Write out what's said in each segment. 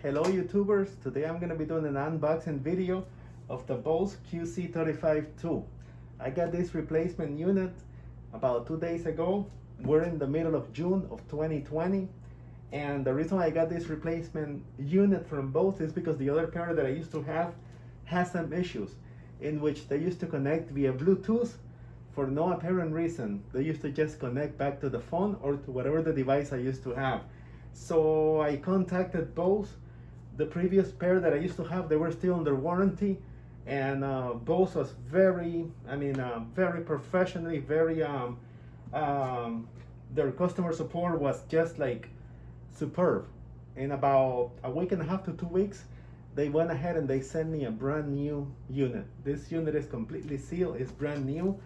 Hello YouTubers, today I'm going to be doing an unboxing video of the Bose QC-35 II. I got this replacement unit about 2 days ago. We're in the middle of June of 2020, and the reason I got this replacement unit from Bose is because the other pair that I used to have has some issues in which they used to connect via Bluetooth for no apparent reason. They used to just connect back to the phone or to whatever the device I used to have. So I contacted Bose. The previous pair that I used to have, they were still under warranty, and Bose was very professionally, their customer support was just like superb. In about a week and a half to 2 weeks, they went ahead and they sent me a brand new unit. This unit is completely sealed, it's brand new.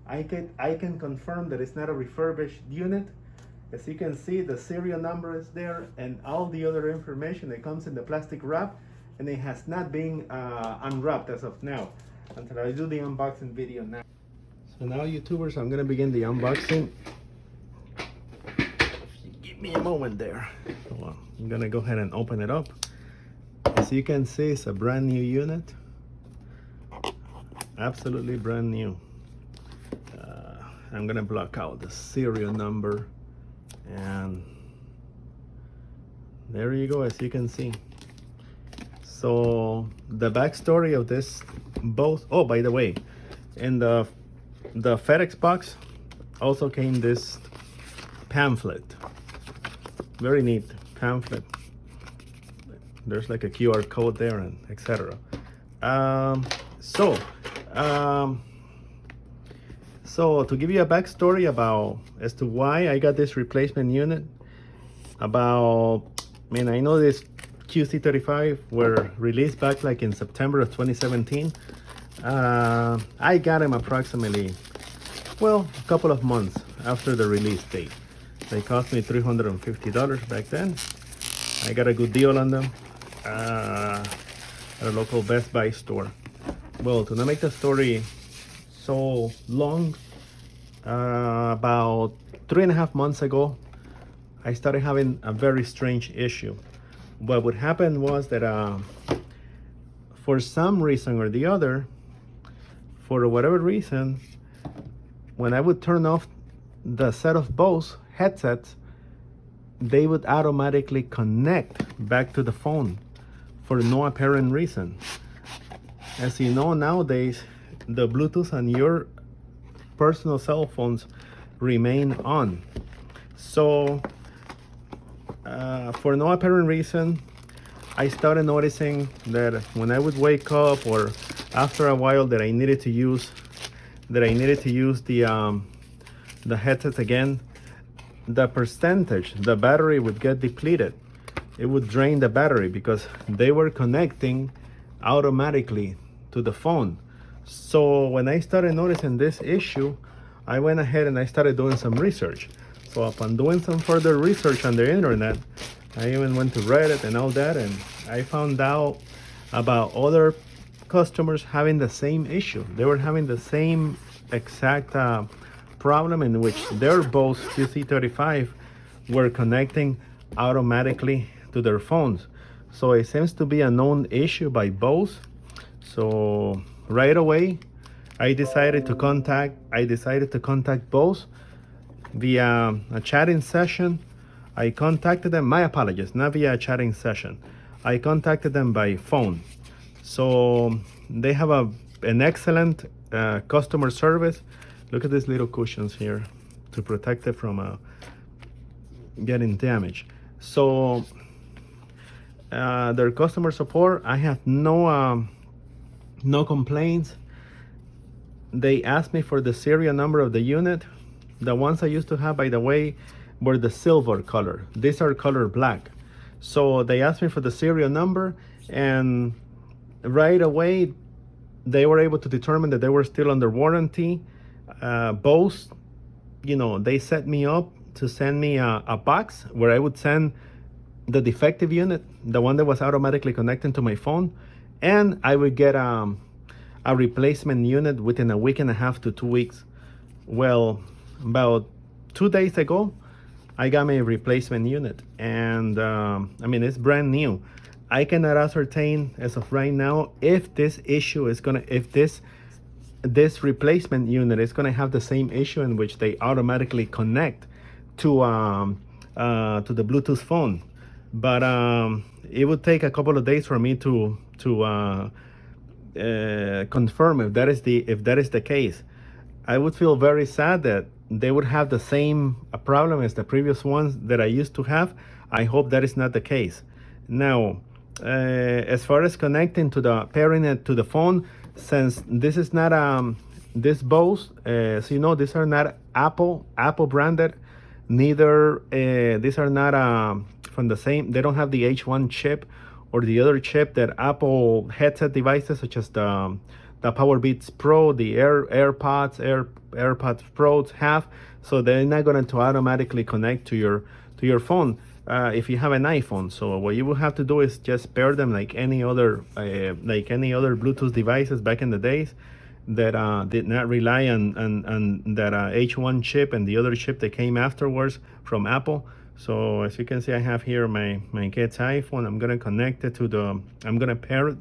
I can confirm that it's not a refurbished unit. As you can see, the serial number is there and all the other information. It comes in the plastic wrap, and it has not been unwrapped as of now until I do the unboxing video now. So now YouTubers, I'm gonna begin the unboxing. If you give me a moment there. Well, I'm gonna go ahead and open it up. As you can see, it's a brand new unit. Absolutely brand new. I'm gonna block out the serial number. And there you go, as you can see. So the backstory of this Bose, oh, by the way, in the FedEx box also came this pamphlet. Very neat pamphlet. There's like a QR code there and etc. So to give you a backstory about as to why I got this replacement unit, I know this QC-35 were released back like in September of 2017. I got them approximately, well, a couple of months after the release date. They cost me $350 back then. I got a good deal on them at a local Best Buy store. Well, to not make the story so long, about 3.5 months ago, I started having a very strange issue. What would happen was that for some reason or the other, for whatever reason, when I would turn off the set of Bose headsets, they would automatically connect back to the phone for no apparent reason. As you know, nowadays, the Bluetooth on your personal cell phones remain on. So for no apparent reason, I started noticing that when I would wake up or after a while that I needed to use the headsets again, the battery would get depleted. It would drain the battery because they were connecting automatically to the phone. So when I started noticing this issue, I went ahead and I started doing some research. So upon doing some further research on the internet, I even went to Reddit and all that, and I found out about other customers having the same issue. They were having the same exact problem in which their Bose QC-35 were connecting automatically to their phones. So it seems to be a known issue by Bose. So right away, I decided to contact Bose via a chatting session. I contacted them, my apologies, not via a chatting session. I contacted them by phone. So they have an excellent customer service. Look at these little cushions here to protect it from getting damaged. So their customer support, I have no complaints. They asked me for the serial number of the unit. The ones I used to have, by the way, were the silver color. These are color black. So they asked me for the serial number, and right away they were able to determine that they were still under warranty. Bose, they set me up to send me a box where I would send the defective unit, the one that was automatically connecting to my phone, and I would get a replacement unit within a week and a half to 2 weeks. Well, about 2 days ago, I got my replacement unit, and it's brand new. I cannot ascertain as of right now if this issue is gonna, if this replacement unit is gonna have the same issue in which they automatically connect to the Bluetooth phone. But it would take a couple of days for me to confirm if that is the case. I would feel very sad that they would have the same problem as the previous ones that I used to have. I hope that is not the case. Now, as far as connecting to the pairing it to the phone, since this is not this Bose, so you know these are not Apple branded. Neither these are not from the same. They don't have the H1 chip or the other chip that Apple headset devices such as the Powerbeats Pro, the AirPods Pros have. So they're not going to automatically connect to your phone if you have an iPhone. So what you will have to do is just pair them like any other Bluetooth devices back in the days that did not rely on that H1 chip and the other chip that came afterwards from Apple. So as you can see, I have here my kid's iPhone. I'm gonna connect it to the. I'm gonna pair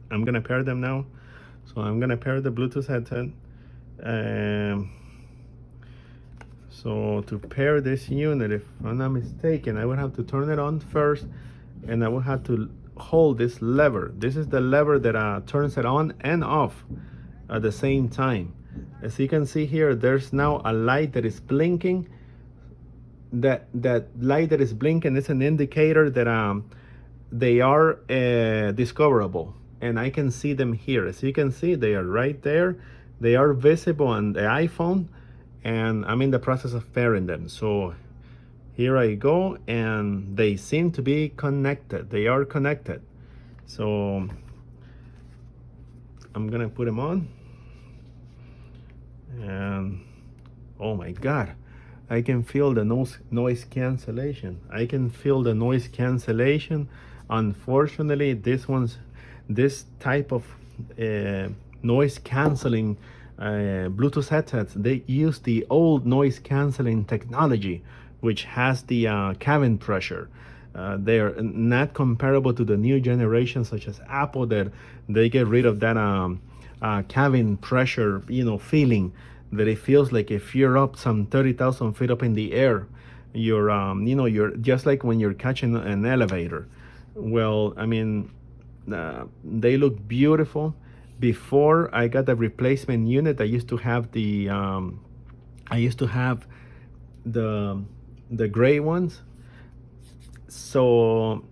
them now. So I'm gonna pair the Bluetooth headset. So to pair this unit, if I'm not mistaken, I would have to turn it on first, and I would have to hold this lever. This is the lever that turns it on and off at the same time. As you can see here, there's now a light that is blinking. That light that is blinking is an indicator that they are discoverable, and I can see them here. As you can see, they are right there. They are visible on the iPhone, and I'm in the process of pairing them. So here I go, and they seem to be connected. They are connected. So I'm gonna put them on, and oh my God, I can feel the noise cancellation. I can feel the noise cancellation. Unfortunately, this type of noise canceling Bluetooth headsets, they use the old noise canceling technology, which has the cabin pressure. They are not comparable to the new generation, such as Apple, that they get rid of that cabin pressure, feeling that it feels like if you're up some 30,000 feet up in the air, you're just like when you're catching an elevator. Well, I mean, they look beautiful. Before I got the replacement unit, I used to have the gray ones. So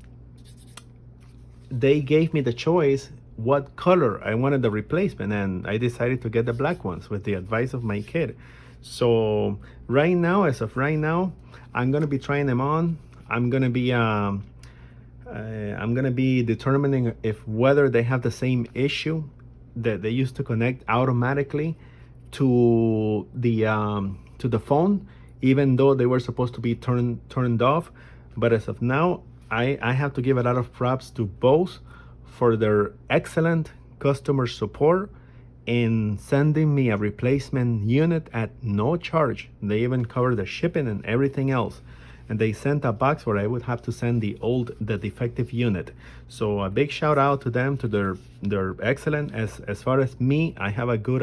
they gave me the choice what color I wanted the replacement, and I decided to get the black ones with the advice of my kid. So right now, as of right now, I'm gonna be trying them on. I'm gonna be determining if whether they have the same issue that they used to connect automatically to the phone, even though they were supposed to be turned off. But as of now, I have to give a lot of props to Bose for their excellent customer support in sending me a replacement unit at no charge. They even covered the shipping and everything else. And they sent a box where I would have to send the defective unit. So a big shout out to them, to their excellent. As far as me, I have a good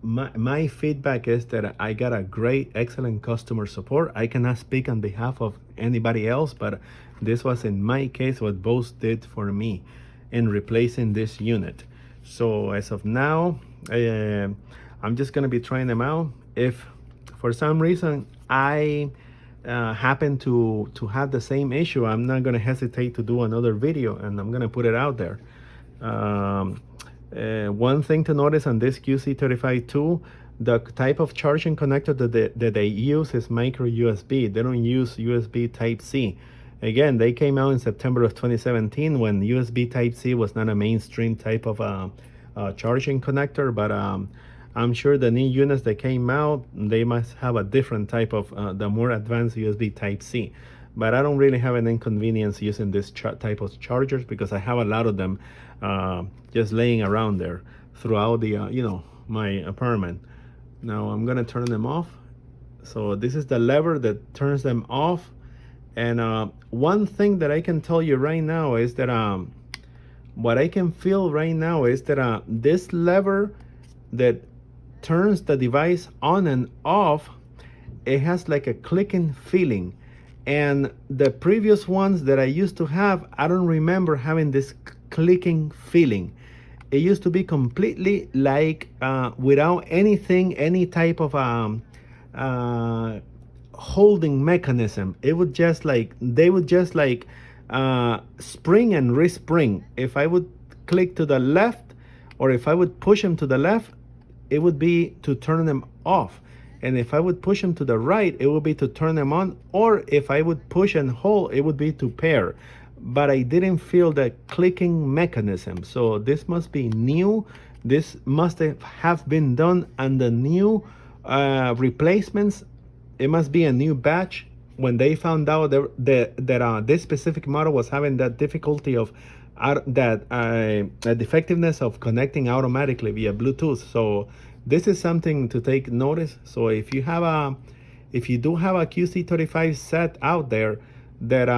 my feedback is that I got a great, excellent customer support. I cannot speak on behalf of anybody else, but this was in my case what Bose did for me in replacing this unit. So as of now, I'm just gonna be trying them out. If for some reason I happen to have the same issue, I'm not gonna hesitate to do another video, and I'm gonna put it out there. One thing to notice on this QC-35 II, the type of charging connector that they use is micro USB. They don't use USB Type-C. Again, they came out in September of 2017 when USB Type-C was not a mainstream type of charging connector, but I'm sure the new units that came out, they must have a different type of, the more advanced USB Type-C. But I don't really have an inconvenience using this type of chargers because I have a lot of them just laying around there throughout the, my apartment. Now I'm gonna turn them off. So this is the lever that turns them off And one thing that I can tell you right now is that what I can feel right now is that this lever that turns the device on and off, it has like a clicking feeling. And the previous ones that I used to have, I don't remember having this clicking feeling. It used to be completely like without anything, any type of uh, holding mechanism. It would just like, they would just like spring and respring. If I would click to the left, or if I would push them to the left, it would be to turn them off. And if I would push them to the right, it would be to turn them on. Or if I would push and hold, it would be to pair. But I didn't feel the clicking mechanism. So this must be new. This must have been done on the new replacements. It must be a new batch. When they found out that this specific model was having that difficulty of defectiveness of connecting automatically via Bluetooth. So this is something to take notice. So if you do have a QC-35 set out there that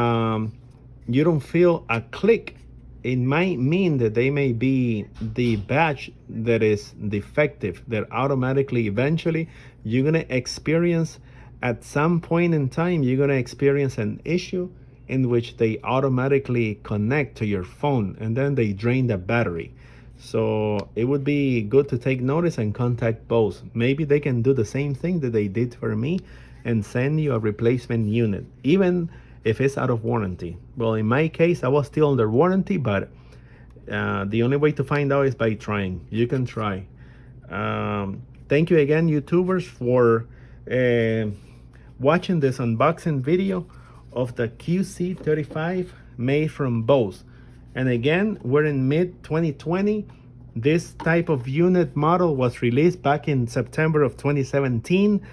you don't feel a click, it might mean that they may be the batch that is defective, that automatically eventually you're going to experience at some point in time, you're going to experience an issue in which they automatically connect to your phone and then they drain the battery. So it would be good to take notice and contact Bose. Maybe they can do the same thing that they did for me and send you a replacement unit, even if it's out of warranty. Well, in my case, I was still under warranty, but the only way to find out is by trying. You can try. Thank you again, YouTubers, for watching this unboxing video of the QC-35 made from Bose. And again, we're in mid-2020. This type of unit model was released back in September of 2017.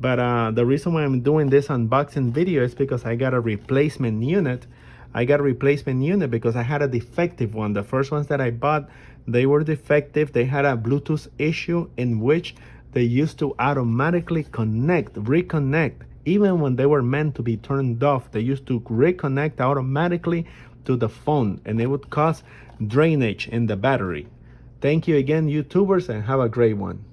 But the reason why I'm doing this unboxing video is because I got a replacement unit. I got a replacement unit because I had a defective one. The first ones that I bought, they were defective. They had a Bluetooth issue in which they used to automatically reconnect. Even when they were meant to be turned off, they used to reconnect automatically to the phone, and it would cause drainage in the battery. Thank you again, YouTubers, and have a great one.